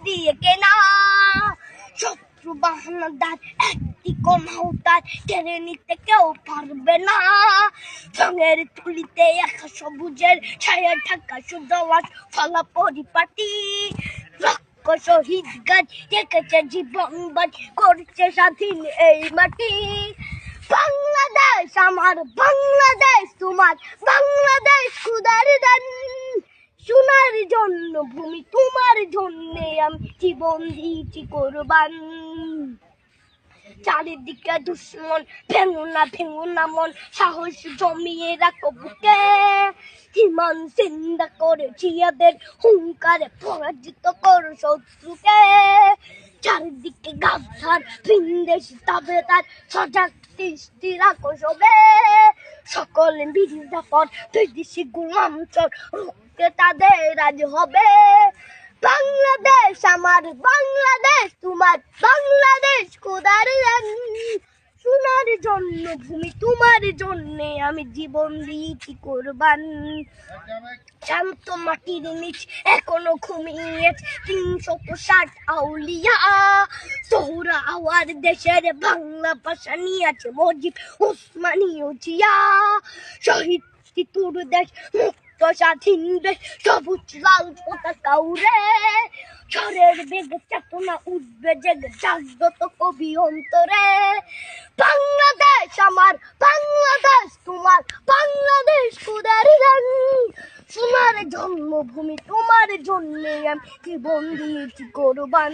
দিয়ে কেনা শত্রু বাহানাদার একটি কণাও তার কেড়ে নিতে কেউ পারবে না। রঙের তুলিতে একা সবুজের ছায়া ঢাকা সুদলাস ফলা পরিপাটি লক্ষ শহীদ গাছ রেখেছে জীবন বাজ করছে স্বাধীন এই মাটি। বাংলাদেশ আমার বাংলাদেশ তোমার বাংলাদেশ খুদার দান সোনার জন্য ভূমি তোমার জন্য আমি জীবন দিয়েছি কোরবান। চারিদিকে দুশ্মন ভেঙো না মন সাহস জমিয়ে রাখো বুকে হিমান চিন্তা করে জিয়াদের হুঙ্কারে পরাজিত করো শত্রুকে। চারিদিকে গাদ্দার ভিনদেশ তবে তার সজাগ দৃষ্টি রাখো সবে সকল বিরুদ্ধাপর বিদেশি গোলাম চোর রুখতে তাদের আজ হবে। বাংলাদেশ আমার বাংলাদেশ তোমার বাংলাদেশ খোদার দান সোনার জন্য ভূমি তোমার জন্য আমি জীবন দিয়েছি কোরবান। শান্ত মাটির নিচ এখনো ঘুমিয়ে 360 আউলিয়া সোহরা আওয়ার দেশের বাংলা ভাষা নিয়ে আছে মজিব উসমানীয় জিয়া শহীদ তিতুর দেশ মুক্ত স্বাধীন দেশ সবুজ লাল পতাকা উড়ে ঝড়ের বেগে চেতনা উঠবে জেগে জাগ্রত কবি অন্তরে। বাংলাদেশ আমার বাংলাদেশ তোমার বাংলাদেশ খোদার দান সোনার জন্মভূমি তোমার জন্য আমি জীবন দিয়েছি কোরবান।